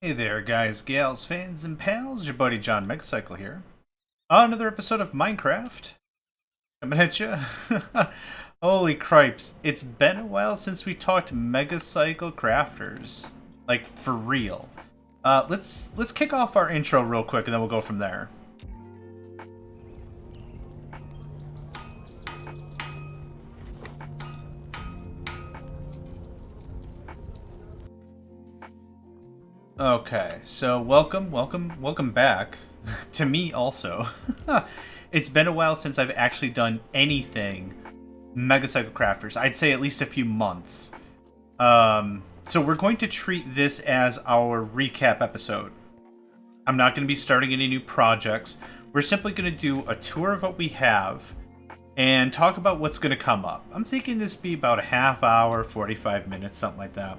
Hey there, guys, gals, fans, and pals. Your buddy JohnMegacycle here. Another episode of Minecraft. Coming at you. Holy cripes. It's been a while since we talked Megacycle crafters. Like, for real. Let's kick off our intro real quick and then we'll go from there. Okay, so welcome back to me also. It's been a while since I've actually done anything Megacycle Crafters. I'd say at least a few months. So we're going to treat this as our recap episode. I'm not going to be starting any new projects. We're simply going to do a tour of what we have and talk about what's going to come up. I'm thinking this be about a half hour, 45 minutes, something like that.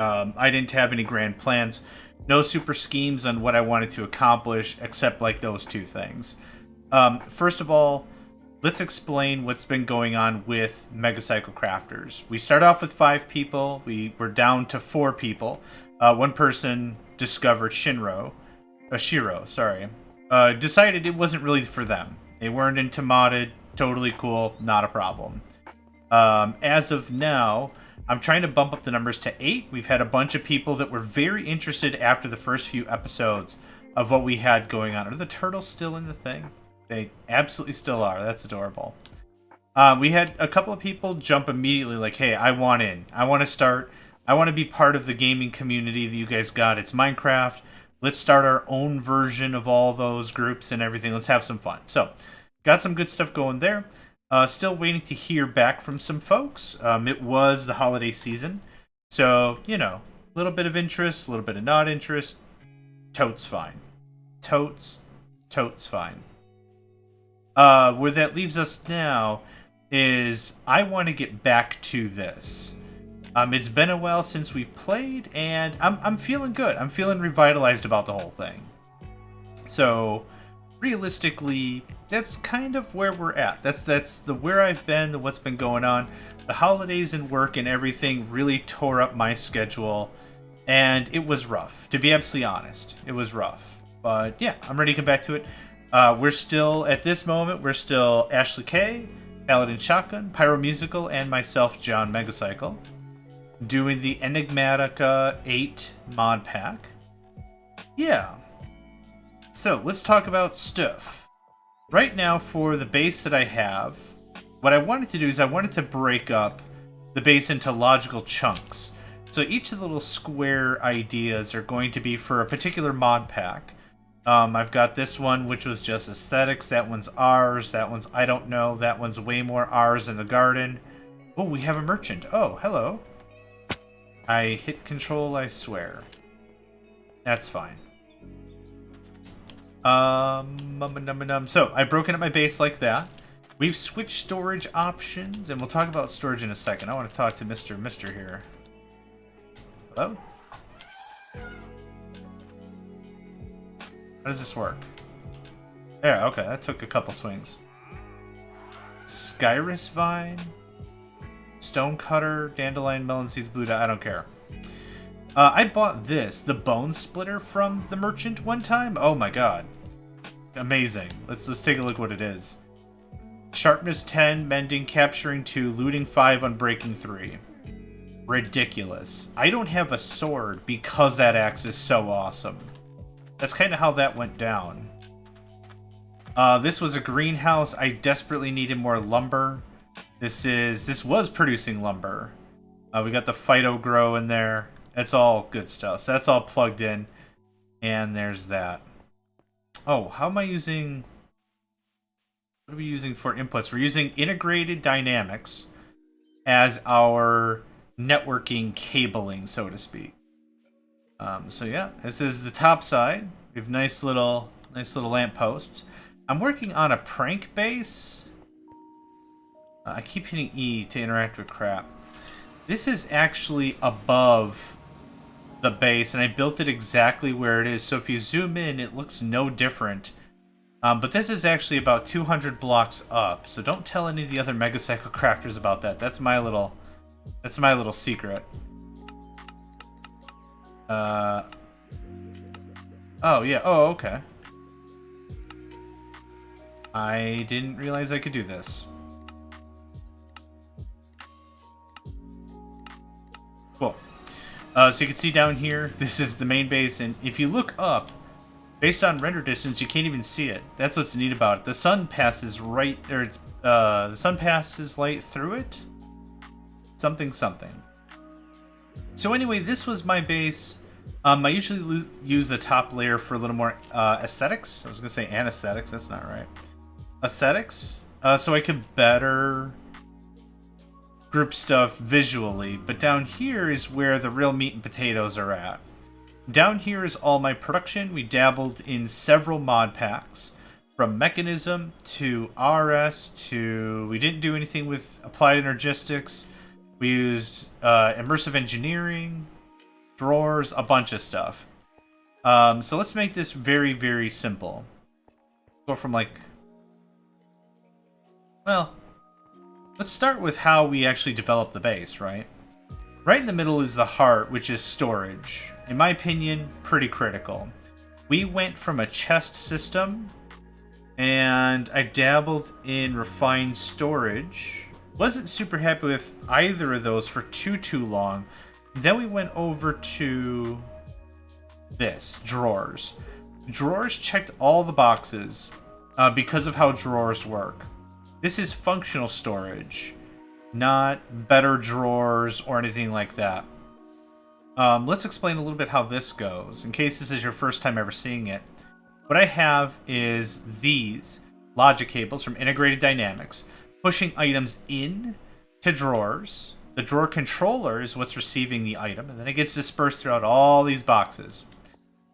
I didn't have any grand plans, no super schemes on what I wanted to accomplish, except like those two things. First of all, let's explain what's been going on with Megacycle Crafters. We start off with 5 people. We're down to 4 people. One person discovered Shiro, decided it wasn't really for them. They weren't into modded, totally cool, not a problem. As of now, I'm trying to bump up the numbers to 8. We've had a bunch of people that were very interested after the first few episodes of what we had going on. Are the turtles still in the thing? They absolutely still are. That's adorable. We had a couple of people jump immediately like, hey, I want in. I want to start. I want to be part of the gaming community that you guys got. It's Minecraft. Let's start our own version of all those groups and everything. Let's have some fun. So, got some good stuff going there. Still waiting to hear back from some folks. It was the holiday season. So, you know, a little bit of interest, a little bit of not interest. Totes fine. Totes fine. Where that leaves us now is I want to get back to this. It's been a while since we've played, and I'm feeling good. I'm feeling revitalized about the whole thing. So, realistically, that's kind of where we're at. That's the where I've been, what's been going on. The holidays and work and everything really tore up my schedule, and it was rough. To be absolutely honest, it was rough. But yeah, I'm ready to come back to it. We're still, at this moment, we're still AshleyK, PaladinShotgun, PyroMusically, and myself, JohnMegacycle, doing the Enigmatica 8 mod pack. Yeah. So, let's talk about stuff. Right now, for the base that I have, what I wanted to do is I wanted to break up the base into logical chunks. So each of the little square ideas are going to be for a particular mod pack. I've got this one, which was just aesthetics. That one's ours. That one's I don't know. That one's way more ours in the garden. Oh, we have a merchant. Oh, hello. I hit control, I swear. That's fine. So, I've broken up my base like that. We've switched storage options, and we'll talk about storage in a second. I want to talk to Mr. here. Hello? How does this work? There, okay, that took a couple swings. Skyrus Vine? Stonecutter, Dandelion, Melon Seeds, Buddha, I don't care. I bought this, the Bone Splitter from the merchant one time. Oh my god. Amazing. Let's take a look what it is. Sharpness 10, Mending, Capturing 2, Looting 5, Unbreaking 3. Ridiculous. I don't have a sword because that axe is so awesome. That's kind of how that went down. This was a greenhouse. I desperately needed more lumber. This was producing lumber. We got the Phyto Grow in there. It's all good stuff. So that's all plugged in. And there's that. Oh, how am I using... What are we using for inputs? We're using integrated dynamics as our networking cabling, so to speak. So yeah, this is the top side. We have nice little lampposts. I'm working on a prank base. I keep hitting E to interact with crap. This is actually above the base, and I built it exactly where it is. So if you zoom in, it looks no different. But this is actually about 200 blocks up. So don't tell any of the other Megacycle crafters about that. That's my little secret. Oh, yeah. Oh, okay. I didn't realize I could do this. Cool. So you can see down here, this is the main base, and if you look up, based on render distance, you can't even see it. That's what's neat about it. The sun passes right, or the sun passes light through it. Something. So anyway, this was my base. I usually use the top layer for a little more aesthetics. I was gonna say anesthetics. That's not right. Aesthetics. So I could better group stuff visually. But down here is where the real meat and potatoes are at. Down here is all my production. We dabbled in several mod packs, from Mechanism to RS to... We didn't do anything with Applied Energistics. We used Immersive Engineering, drawers, a bunch of stuff. So let's make this very, very simple. Go from like... Well, let's start with how we actually develop the base, right? Right in the middle is the heart, which is storage. In my opinion, pretty critical. We went from a chest system, and I dabbled in refined storage. Wasn't super happy with either of those for too long. Then we went over to this, drawers. Drawers checked all the boxes because of how drawers work. This is functional storage, not better drawers or anything like that. Let's explain a little bit how this goes, in case this is your first time ever seeing it. What I have is these logic cables from Integrated Dynamics, pushing items in to drawers. The drawer controller is what's receiving the item, and then it gets dispersed throughout all these boxes.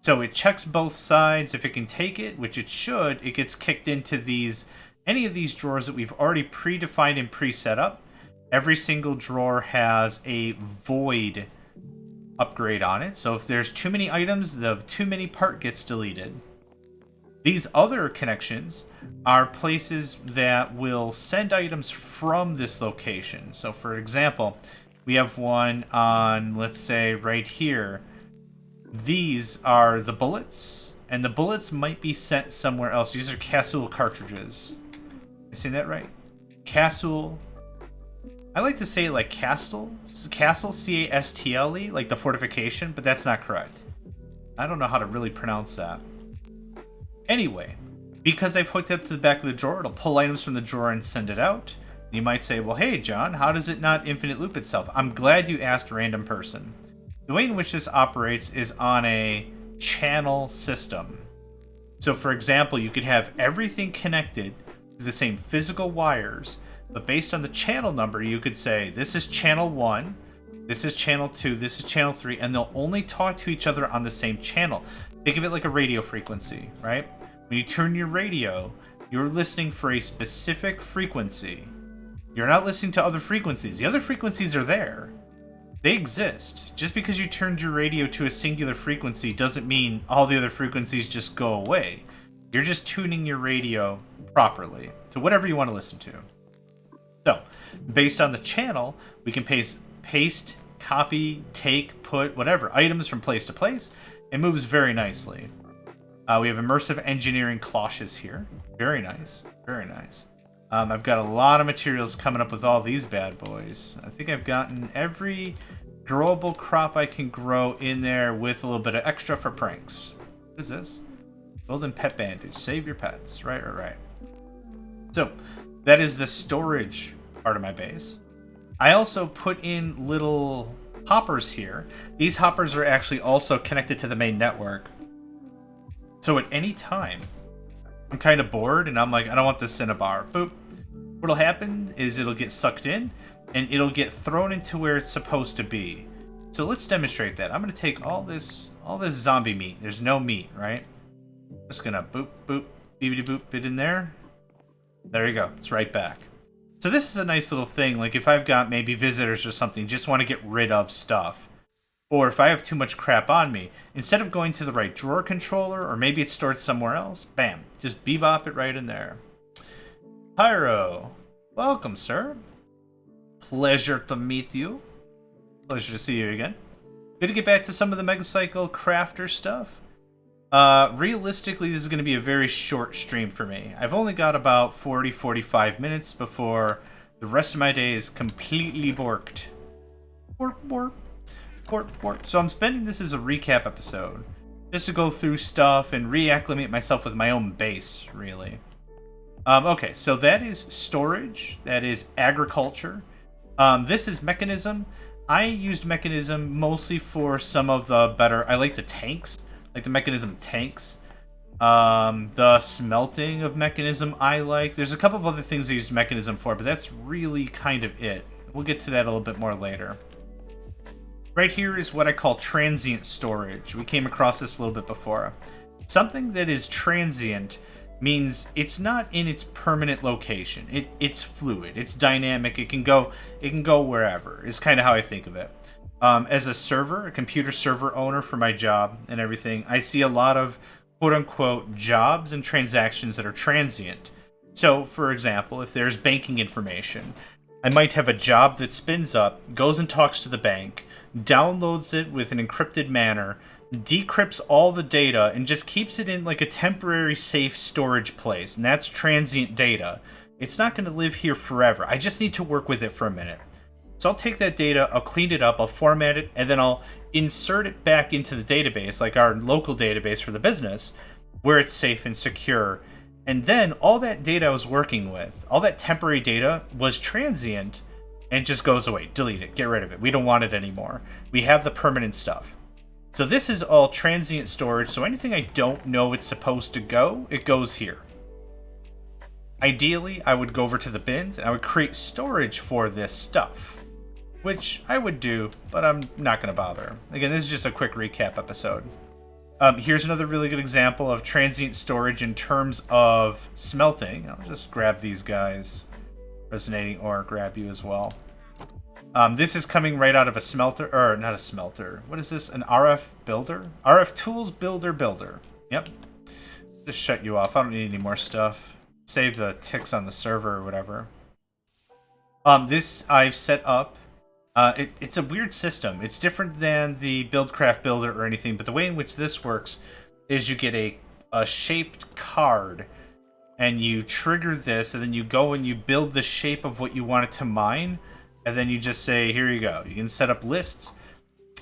So it checks both sides. If it can take it, which it should, it gets kicked into any of these drawers that we've already predefined and preset up. Every single drawer has a void upgrade on it. So if there's too many items, the too many part gets deleted. These other connections are places that will send items from this location. So for example, we have one on, let's say, right here. These are the bullets, and the bullets might be sent somewhere else. These are Castle cartridges. Am I saying that right? Castle. I like to say it like Castle, C-A-S-T-L-E, like the fortification, but that's not correct. I don't know how to really pronounce that. Anyway, because I've hooked it up to the back of the drawer, it'll pull items from the drawer and send it out. You might say, well, hey, John, how does it not infinite loop itself? I'm glad you asked, random person. The way in which this operates is on a channel system. So, for example, you could have everything connected to the same physical wires, but based on the channel number, you could say, this is channel 1, this is channel 2, this is channel 3, and they'll only talk to each other on the same channel. Think of it like a radio frequency, right? When you turn your radio, you're listening for a specific frequency. You're not listening to other frequencies. The other frequencies are there. They exist. Just because you turned your radio to a singular frequency doesn't mean all the other frequencies just go away. You're just tuning your radio properly to whatever you want to listen to. So, based on the channel, we can paste, copy, take, put, whatever, items from place to place. It moves very nicely. We have immersive engineering cloches here. Very nice. Very nice. I've got a lot of materials coming up with all these bad boys. I think I've gotten every growable crop I can grow in there with a little bit of extra for pranks. What is this? Golden pet bandage. Save your pets. Right. So, that is the storage part of my base. I also put in little hoppers here. These hoppers are actually also connected to the main network. So at any time, I'm kind of bored and I'm like, I don't want this cinnabar. Boop. What'll happen is it'll get sucked in and it'll get thrown into where it's supposed to be. So let's demonstrate that. I'm going to take all this zombie meat. There's no meat, right? I'm just going to boop, beepity boop it in there. There you go. It's right back. So this is a nice little thing. Like if I've got maybe visitors or something, just want to get rid of stuff. Or if I have too much crap on me, instead of going to the right drawer controller, or maybe it's stored somewhere else, bam, just bebop it right in there. Pyro, welcome, sir. Pleasure to meet you. Pleasure to see you again. Good to get back to some of the Megacycle crafter stuff. Realistically, this is going to be a very short stream for me. I've only got about 45 minutes before the rest of my day is completely borked. Bork. So I'm spending this as a recap episode, just to go through stuff and reacclimate myself with my own base, really. Okay, so that is storage. That is agriculture. This is mechanism. I used mechanism mostly for some of the better... I like the tanks. Like the mechanism tanks. The smelting of mechanism I like. There's a couple of other things I used mechanism for, but that's really kind of it. We'll get to that a little bit more later. Right here is what I call transient storage. We came across this a little bit before. Something that is transient means it's not in its permanent location. It's fluid. It's dynamic. It can go wherever. Is kind of how I think of it. As a computer server owner for my job and everything, I see a lot of quote-unquote jobs and transactions that are transient. So, for example, if there's banking information, I might have a job that spins up, goes and talks to the bank, downloads it with an encrypted manner, decrypts all the data, and just keeps it in like a temporary safe storage place. And that's transient data. It's not going to live here forever. I just need to work with it for a minute. So I'll take that data, I'll clean it up, I'll format it, and then I'll insert it back into the database, like our local database for the business, where it's safe and secure. And then all that data I was working with, all that temporary data was transient and just goes away. Delete it, get rid of it. We don't want it anymore. We have the permanent stuff. So this is all transient storage, so anything I don't know it's supposed to go, it goes here. Ideally, I would go over to the bins and I would create storage for this stuff, which I would do, but I'm not going to bother. Again, this is just a quick recap episode. Here's another really good example of transient storage in terms of smelting. I'll just grab these guys. Resonating ore, grab you as well. This is coming right out of a smelter, or not a smelter. What is this? An RF builder? RF tools builder. Yep. Just shut you off. I don't need any more stuff. Save the ticks on the server or whatever. This I've set up. It's a weird system. It's different than the Buildcraft Builder or anything, but the way in which this works is you get a shaped card, and you trigger this, and then you go and you build the shape of what you want it to mine, and then you just say, here you go. You can set up lists.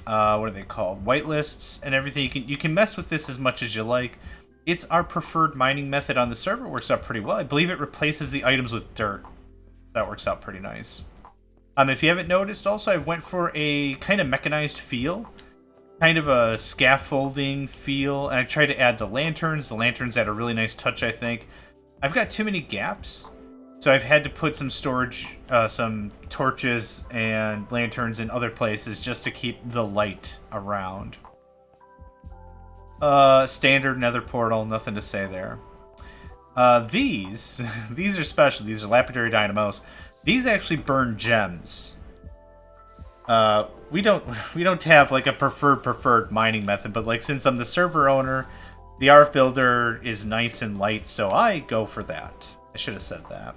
What are they called? Whitelists and everything. You can mess with this as much as you like. It's our preferred mining method on the server. It works out pretty well. I believe it replaces the items with dirt. That works out pretty nice. If you haven't noticed, also, I went for a kind of mechanized feel. Kind of a scaffolding feel. And I tried to add the lanterns. The lanterns add a really nice touch, I think. I've got too many gaps. So I've had to put some storage, some torches and lanterns in other places just to keep the light around. Standard nether portal, nothing to say there. These are special. These are lapidary dynamos. These actually burn gems. We don't have like a preferred mining method, but like since I'm the server owner, the RF builder is nice and light, so I go for that. I should have said that.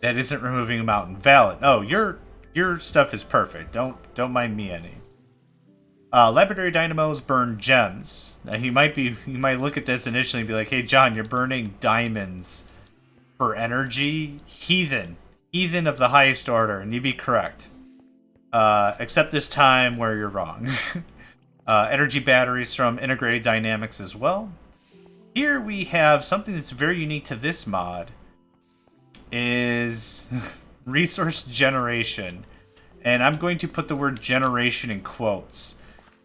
That isn't removing a mountain. Valid. Oh, your stuff is perfect. Don't mind me any. Lapidary dynamos burn gems. Now you might look at this initially and be like, "Hey John, you're burning diamonds for energy, heathen of the highest order," and you'd be correct. Except this time where you're wrong. Energy batteries from Integrated Dynamics as well. Here we have something that's very unique to this mod. Is resource generation. And I'm going to put the word generation in quotes.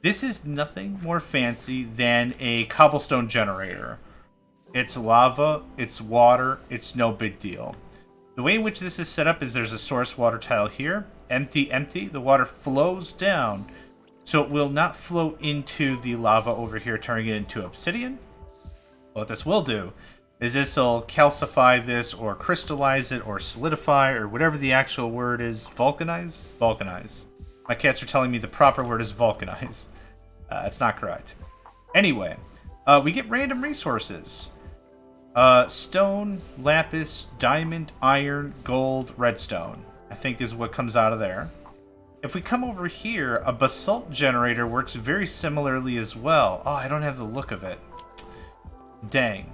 This is nothing more fancy than a cobblestone generator. It's lava, it's water, it's no big deal. The way in which this is set up is there's a source water tile here. Empty. The water flows down. So it will not flow into the lava over here, turning it into obsidian. What this will do is this will calcify this or crystallize it or solidify or whatever the actual word is. Vulcanize? Vulcanize. My cats are telling me the proper word is vulcanize. That's not correct. Anyway, we get random resources. Stone, lapis, diamond, iron, gold, redstone, I think is what comes out of there. If we come over here, a basalt generator works very similarly as well. Oh, I don't have the look of it. Dang.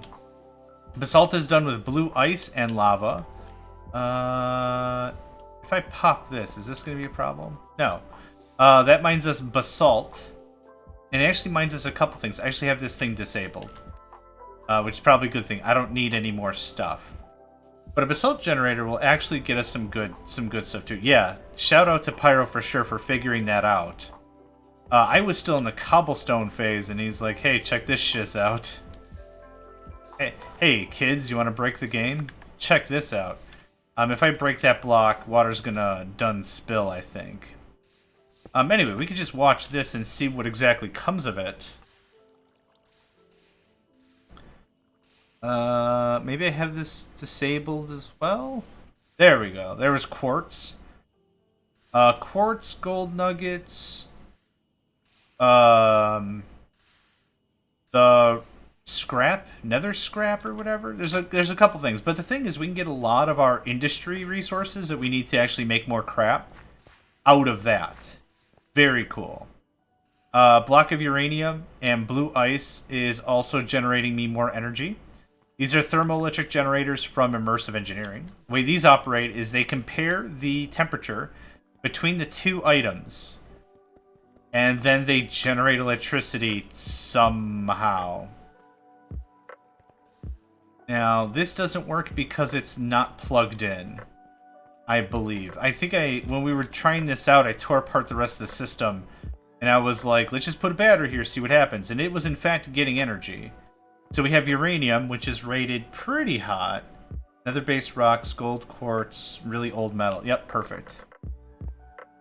Basalt is done with blue ice and lava. If I pop this, is this going to be a problem? No. That mines us basalt. And it actually mines us a couple things. I actually have this thing disabled. Which is probably a good thing. I don't need any more stuff. But a basalt generator will actually get us some good stuff too. Yeah, shout out to Pyro for sure for figuring that out. I was still in the cobblestone phase, and he's like, hey, check this shiz out. Hey, kids, you want to break the game? Check this out. If I break that block, water's gonna done spill, I think. Anyway, we could just watch this and see what exactly comes of it. Maybe I have this disabled as well? There we go. There was quartz. Quartz, gold nuggets. The scrap, nether scrap or whatever. There's a couple things, but the thing is we can get a lot of our industry resources that we need to actually make more crap out of that. Very cool. Block of uranium and blue ice is also generating me more energy. These are thermoelectric generators from immersive engineering. The way these operate is they compare the temperature between the two items, and then they generate electricity somehow. Now, this doesn't work because it's not plugged in, I believe. I think when we were trying this out, I tore apart the rest of the system, and I was like, let's just put a battery here, see what happens. And it was, in fact, getting energy. So we have uranium, which is rated pretty hot. Nether-based rocks, gold, quartz, really old metal. Yep, perfect.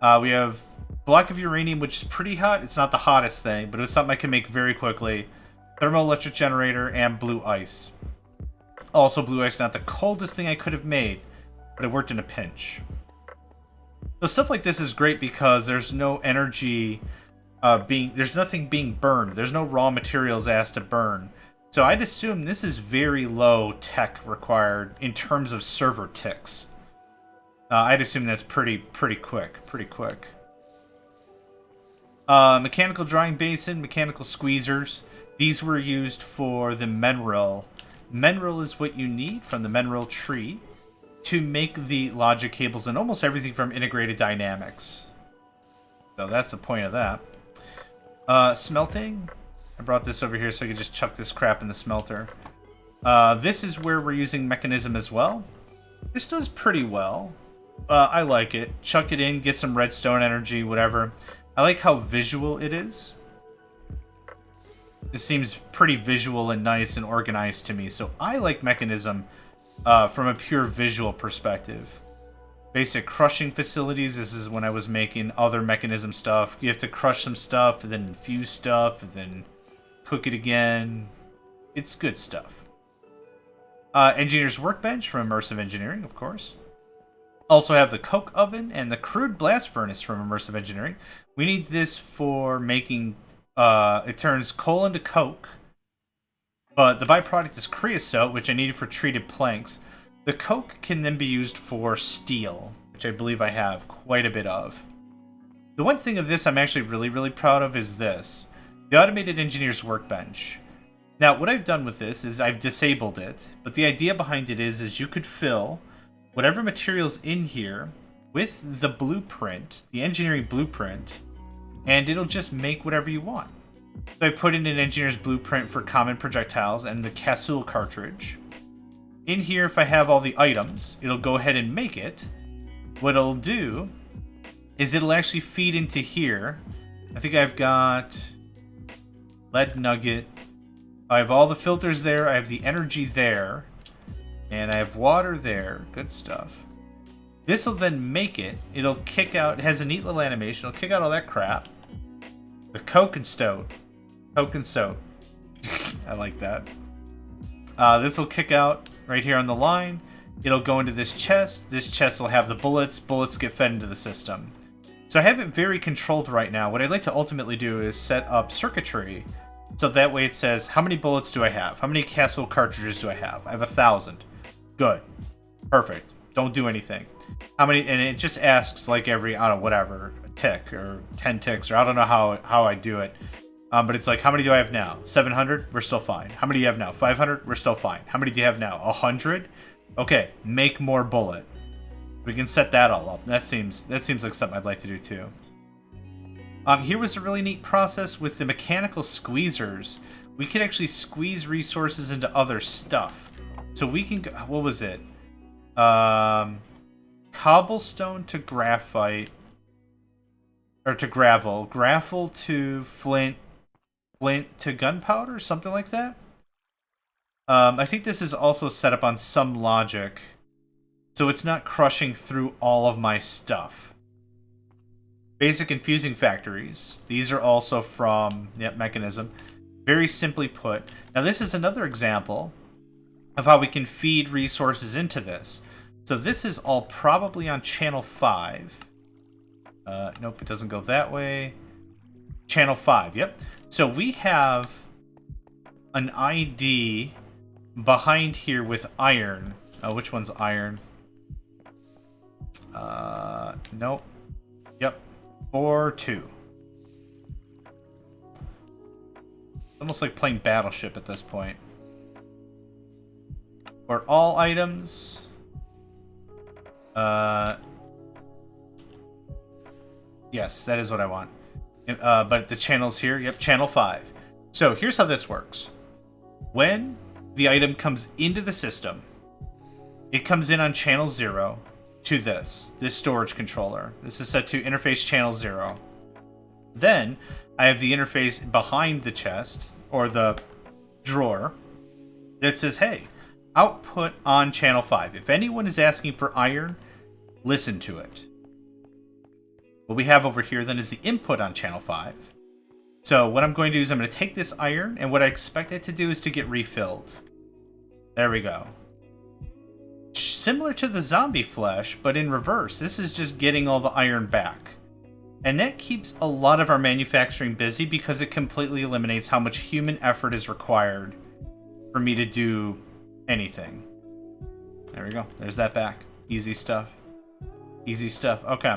We have block of uranium, which is pretty hot. It's not the hottest thing, but it was something I can make very quickly. Thermoelectric generator and blue ice. Also, blue ice, not the coldest thing I could have made, but it worked in a pinch. So stuff like this is great because there's no energy there's nothing being burned. There's no raw materials asked to burn. So I'd assume this is very low tech required in terms of server ticks. I'd assume that's pretty quick. Mechanical drying basin, mechanical squeezers. These were used for the mineral. Mineral is what you need from the mineral tree to make the logic cables and almost everything from integrated dynamics. So that's the point of that. Smelting. I brought this over here so I could just chuck this crap in the smelter. This is where we're using mechanism as well. This does pretty well. I like it. Chuck it in, get some redstone energy, whatever. I like how visual it is. This seems pretty visual and nice and organized to me, so I like mechanism from a pure visual perspective. Basic crushing facilities, this is when I was making other mechanism stuff. You have to crush some stuff, and then infuse stuff, and then cook it again. It's good stuff. Engineer's workbench from immersive engineering, of course. Also have the coke oven and the crude blast furnace from immersive engineering. We need this for making... it turns coal into coke, but the byproduct is creosote, which I needed for treated planks. The coke can then be used for steel, which I believe I have quite a bit of. The one thing of this I'm actually really proud of is this. The automated engineer's workbench. Now, what I've done with this is I've disabled it, but the idea behind it is you could fill whatever material's in here with the blueprint, the engineering blueprint, and it'll just make whatever you want. So I put in an engineer's blueprint for common projectiles and the Casul cartridge. In here, if I have all the items, it'll go ahead and make it. What it'll do is it'll actually feed into here. I think I've got lead nugget. I have all the filters there. I have the energy there. And I have water there. Good stuff. This will then make it. It'll kick out. It has a neat little animation. It'll kick out all that crap. The coke and stoat. Coke and soat. I like that. This will kick out right here on the line. It'll go into this chest. This chest will have the bullets. Bullets get fed into the system. So I have it very controlled right now. What I'd like to ultimately do is set up circuitry. So that way it says, how many bullets do I have? How many Casul cartridges do I have? I have 1,000. Good. Perfect. Don't do anything. How many? And it just asks like every, I don't know, whatever, tick or 10 ticks, or I don't know how I do it. But it's like, how many do I have now? 700? We're still fine. How many do you have now? 500? We're still fine. How many do you have now? 100? Okay, make more bullet. We can set that all up. That seems like something I'd like to do too. Here was a really neat process with the mechanical squeezers. We could actually squeeze resources into other stuff. So we can go, what was it? Cobblestone to graphite, or to gravel, gravel to flint, flint to gunpowder, something like that. I think this is also set up on some logic, so it's not crushing through all of my stuff. Basic infusing factories. These are also from Mechanism. Very simply put. Now this is another example of how we can feed resources into this. So this is all probably on channel 5. Nope, it doesn't go that way. Channel 5, yep. So we have an ID behind here with iron. Which one's iron? Nope. Yep. 4-2. Almost like playing Battleship at this point. For all items. Yes, that is what I want. But the channel's here. Yep, channel 5. So here's how this works. When the item comes into the system, it comes in on channel 0 to this storage controller. This is set to interface channel 0. Then I have the interface behind the chest, or the drawer, that says, hey, output on channel 5. If anyone is asking for iron, listen to it. What we have over here then is the input on channel 5. So what I'm going to do is I'm going to take this iron, and what I expect it to do is to get refilled. There we go. Similar to the zombie flesh, but in reverse. This is just getting all the iron back. And that keeps a lot of our manufacturing busy because it completely eliminates how much human effort is required for me to do anything. There we go. There's that back. Easy stuff. Easy stuff. Okay.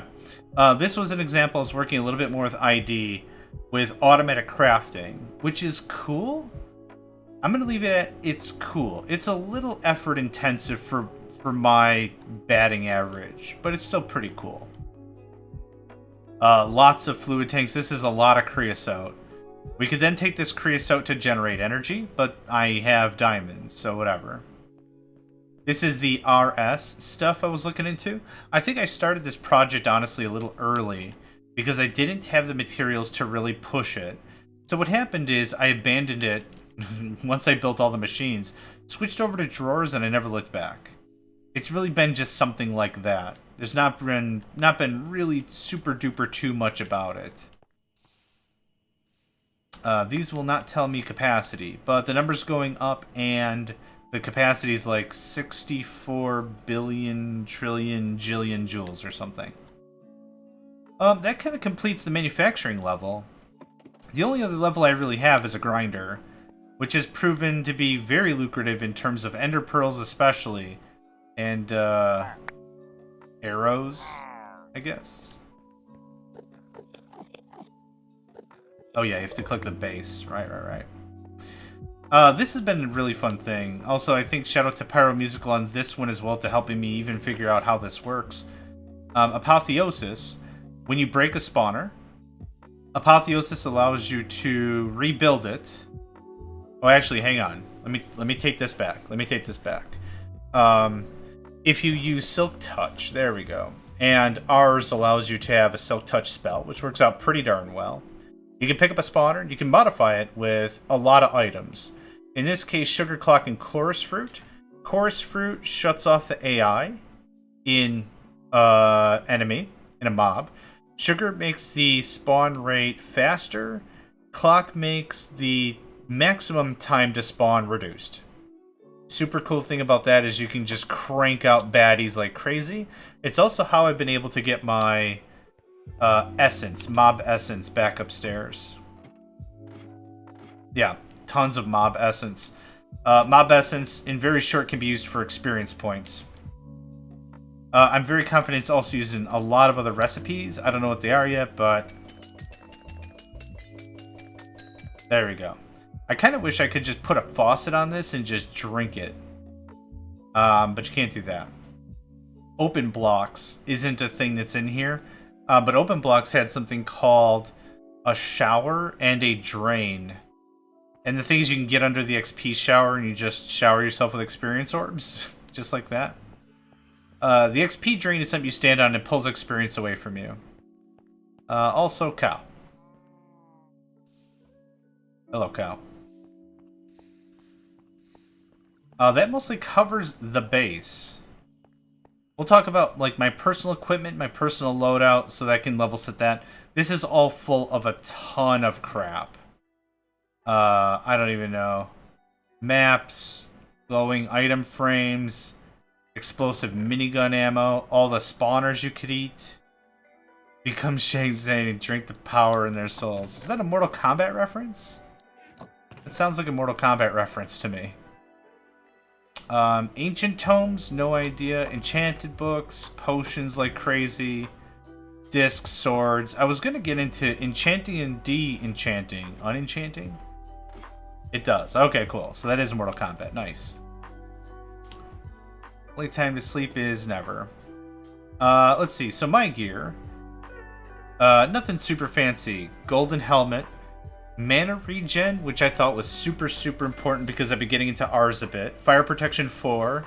This was an example. I was working a little bit more with ID with automatic crafting, which is cool. I'm going to leave it at it's cool. It's a little effort intensive for my batting average, but it's still pretty cool. Lots of fluid tanks. This is a lot of creosote. We could then take this creosote to generate energy, but I have diamonds, so whatever. This is the RS stuff I was looking into. I think I started this project, honestly, a little early because I didn't have the materials to really push it. So what happened is I abandoned it once I built all the machines, switched over to drawers, and I never looked back. It's really been just something like that. There's not been really super duper too much about it. These will not tell me capacity, but the number's going up, and the capacity is like 64 billion trillion jillion joules or something. That kind of completes the manufacturing level. The only other level I really have is a grinder, which has proven to be very lucrative in terms of ender pearls especially, and arrows, I guess. Oh yeah, you have to click the base. Right. This has been a really fun thing. Also, I think shout out to PyroMusically on this one as well to helping me even figure out how this works. Apotheosis. When you break a spawner, Apotheosis allows you to rebuild it. Oh, actually, hang on. Let me take this back. If you use Silk Touch, there we go. And ours allows you to have a Silk Touch spell, which works out pretty darn well. You can pick up a spawner, you can modify it with a lot of items. In this case, Sugar Clock and Chorus Fruit. Chorus Fruit shuts off the AI in enemy, in a mob. Sugar makes the spawn rate faster. Clock makes the maximum time to spawn reduced. Super cool thing about that is you can just crank out baddies like crazy. It's also how I've been able to get my essence, mob essence, back upstairs. Yeah, tons of mob essence. Mob essence, in very short, can be used for experience points. I'm very confident it's also used in a lot of other recipes. I don't know what they are yet, but there we go. I kind of wish I could just put a faucet on this and just drink it. But you can't do that. Open blocks isn't a thing that's in here. But open blocks had something called a shower and a drain. And the thing is, you can get under the XP shower and you just shower yourself with experience orbs. Just like that. The XP drain is something you stand on and it pulls experience away from you. Also, cow. Hello, cow. That mostly covers the base. We'll talk about like my personal equipment, my personal loadout, so that I can level set that. This is all full of a ton of crap. I don't even know. Maps, glowing item frames, explosive minigun ammo, all the spawners you could eat. Become Shang Tsung and drink the power in their souls. Is that a Mortal Kombat reference? It sounds like a Mortal Kombat reference to me. Ancient tomes, no idea. Enchanted books, potions like crazy. Discs, swords. I was gonna get into enchanting and de-enchanting. Unenchanting? It does. Okay, cool. So that is Mortal Kombat. Nice. Only time to sleep is never. Let's see. So my gear. Nothing super fancy. Golden helmet. Mana regen, which I thought was super, super important because I've been getting into ours a bit. Fire protection 4.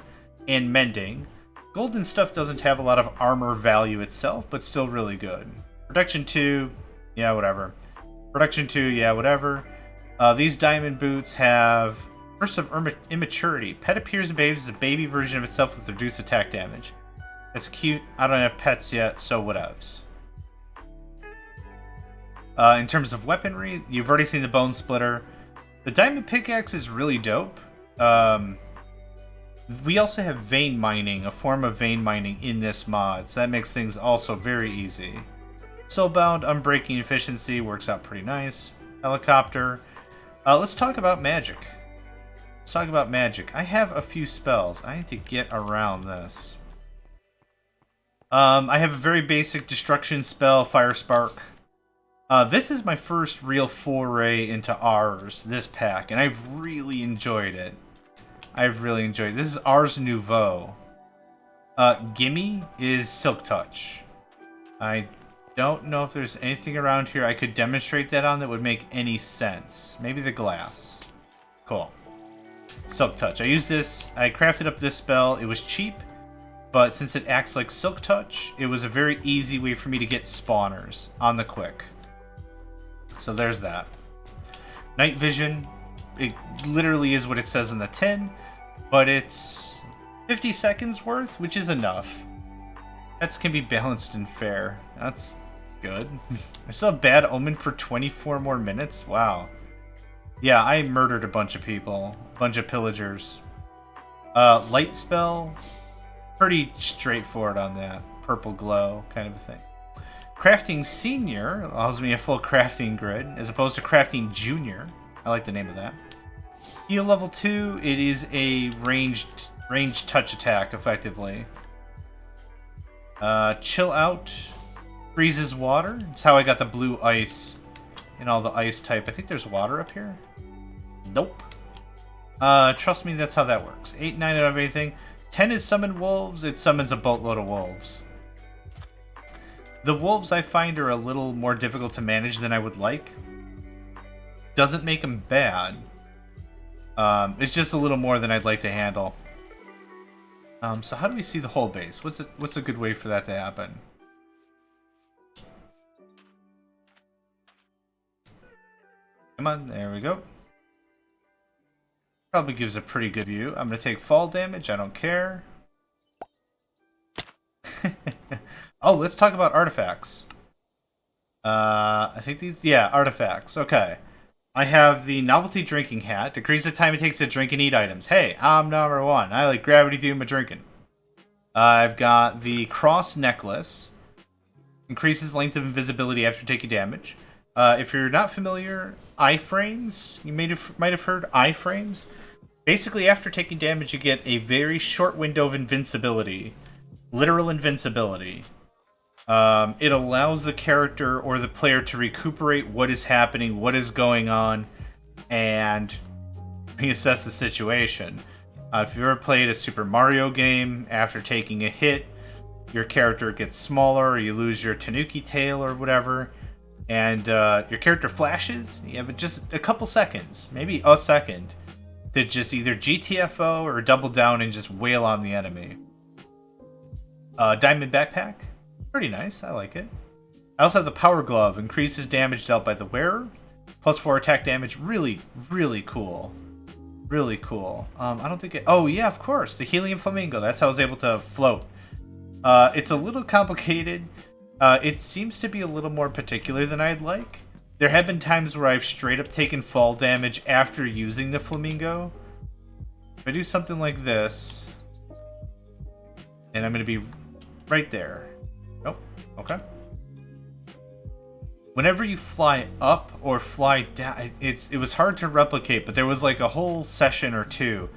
And mending. Golden stuff doesn't have a lot of armor value itself, but still really good. Protection 2. Yeah, whatever. Protection 2. Yeah, whatever. These diamond boots have Curse of Immaturity. Pet appears and behaves as a baby version of itself with reduced attack damage. That's cute. I don't have pets yet, so whatevs. In terms of weaponry, you've already seen the Bone Splitter. The Diamond Pickaxe is really dope. We also have vein mining, a form of vein mining in this mod, so that makes things also very easy. Soulbound, Unbreaking Efficiency works out pretty nice. Helicopter. Let's talk about magic. Let's talk about magic. I have a few spells. I need to get around this. I have a very basic destruction spell, Fire Spark. This is my first real foray into Ars, this pack, and I've really enjoyed it. This is Ars Nouveau. Gimme is Silk Touch. I don't know if there's anything around here I could demonstrate that on that would make any sense. Maybe the glass. Cool. Silk Touch. I used this. I crafted up this spell. It was cheap, but since it acts like Silk Touch, it was a very easy way for me to get spawners on the quick. So there's that. Night Vision. It literally is what it says in the tin, but it's 50 seconds worth, which is enough. That can be balanced and fair. That's good. I still have Bad Omen for 24 more minutes? Wow. Yeah, I murdered a bunch of people. A bunch of pillagers. Light Spell. Pretty straightforward on that. Purple glow kind of a thing. Crafting Senior allows me a full crafting grid, as opposed to Crafting Junior. I like the name of that. Heal level 2, it is a ranged touch attack, effectively. Chill Out freezes water. It's how I got the blue ice and all the ice type. I think there's water up here. Nope. Trust me, that's how that works. 8, 9 out of anything. 10 is Summon Wolves. It summons a boatload of wolves. The wolves I find are a little more difficult to manage than I would like. Doesn't make them bad. It's just a little more than I'd like to handle. So how do we see the whole base? What's a good way for that to happen? Come on, there we go. Probably gives a pretty good view. I'm going to take fall damage. I don't care. Oh, let's talk about artifacts. I think these... Yeah, artifacts. Okay. I have the Novelty Drinking Hat. Decrease the time it takes to drink and eat items. Hey, I'm number 1. I like gravity doom my drinking. I've got the Cross Necklace. Increases length of invisibility after taking damage. If you're not familiar, iframes. You might have heard iframes. Basically, after taking damage, you get a very short window of invincibility. literal invincibility. It allows the character or the player to recuperate what is happening, what is going on, and reassess the situation. If you've ever played a Super Mario game, after taking a hit, your character gets smaller, or you lose your Tanuki tail or whatever, and your character flashes, you have just a couple seconds, maybe a second, to just either GTFO or double down and just wail on the enemy. Diamond Backpack, pretty nice, I like it. I also have the Power Glove, increases damage dealt by the wearer, plus 4 attack damage, really, really cool. Really cool. I don't think it... Oh, yeah, of course. The Helium Flamingo. That's how I was able to float. It's a little complicated. It seems to be a little more particular than I'd like. There have been times where I've straight up taken fall damage after using the Flamingo. If I do something like this... And I'm going to be right there. Nope. Okay. Whenever you fly up or fly down, it was hard to replicate, but there was like a whole session or two.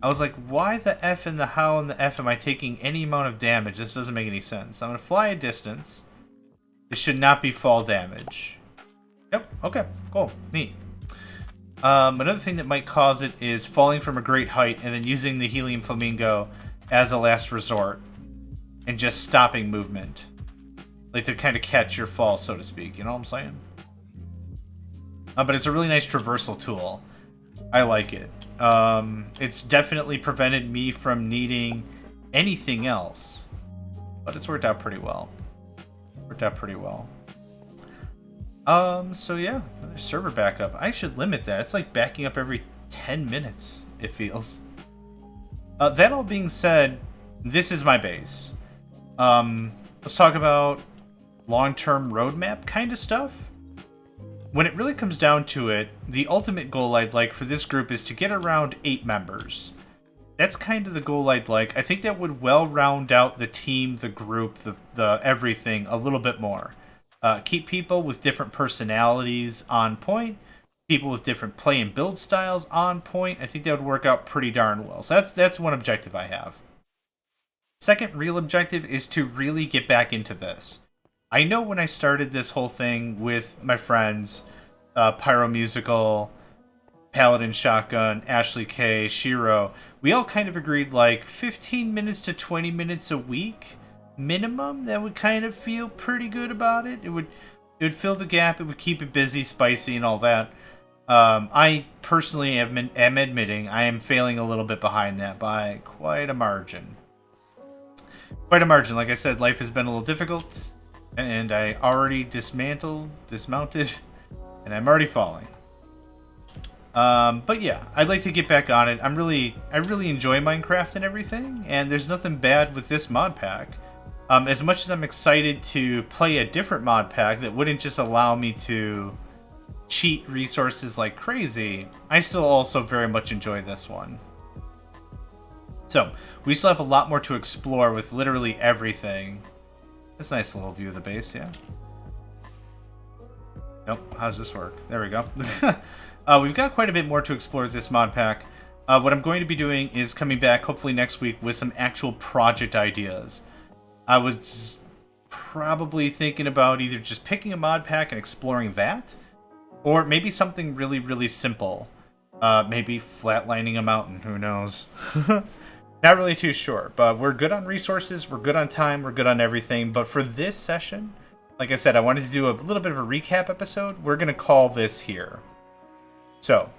I was like, why the F and the how and the F am I taking any amount of damage? This doesn't make any sense. I'm going to fly a distance. It should not be fall damage. Yep, okay, cool, neat. Another thing that might cause it is falling from a great height and then using the Helium Flamingo as a last resort and just stopping movement. Like to kind of catch your fall, so to speak. You know what I'm saying? But it's a really nice traversal tool. I like it. It's definitely prevented me from needing anything else. But it's worked out pretty well. So yeah, another server backup. I should limit that. It's like backing up every 10 minutes, it feels. That all being said, this is my base. Let's talk about long-term roadmap kind of stuff. When it really comes down to it, the ultimate goal I'd like for this group is to get around 8 members. That's kind of the goal I'd like. I think that would well round out the team, the group, the everything a little bit more. Keep people with different personalities on point, people with different play and build styles on point. I think that would work out pretty darn well. So that's one objective I have. Second real objective is to really get back into this. I know when I started this whole thing with my friends, PyroMusically, PaladinShotgun, AshleyK, Shiro, we all kind of agreed like 15 minutes to 20 minutes a week minimum. That would kind of feel pretty good about it. It would fill the gap. It would keep it busy, spicy, and all that. I personally am admitting I am failing a little bit behind that by quite a margin. Like I said, life has been a little difficult. And I already dismounted, and I'm already falling. But yeah, I'd like to get back on it. I really enjoy Minecraft and everything, and there's nothing bad with this mod pack. As much as I'm excited to play a different mod pack that wouldn't just allow me to cheat resources like crazy, I still also very much enjoy this one. So, we still have a lot more to explore with literally everything. That's a nice little view of the base, yeah. Nope, how's this work? There we go. We've got quite a bit more to explore with this mod pack. What I'm going to be doing is coming back, hopefully next week, with some actual project ideas. I was probably thinking about either just picking a mod pack and exploring that, or maybe something really, really simple. Maybe flatlining a mountain, who knows? Not really too sure, but we're good on resources, we're good on time, we're good on everything. But for this session, like I said, I wanted to do a little bit of a recap episode. We're going to call this here. So,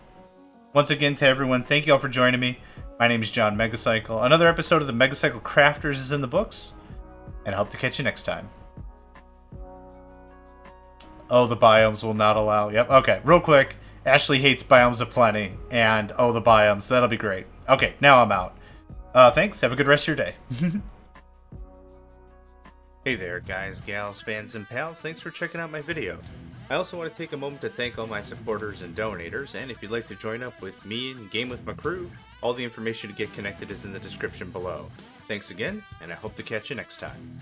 once again to everyone, thank you all for joining me. My name is JohnMegacycle. Another episode of the Megacycle Crafters is in the books, and I hope to catch you next time. Oh, the biomes will not allow. Yep, okay, real quick. Ashley hates biomes aplenty, and oh, the biomes. That'll be great. Okay, now I'm out. Thanks. Have a good rest of your day. Hey there, guys, gals, fans, and pals. Thanks for checking out my video. I also want to take a moment to thank all my supporters and donators, and if you'd like to join up with me and game with my crew, all the information to get connected is in the description below. Thanks again, and I hope to catch you next time.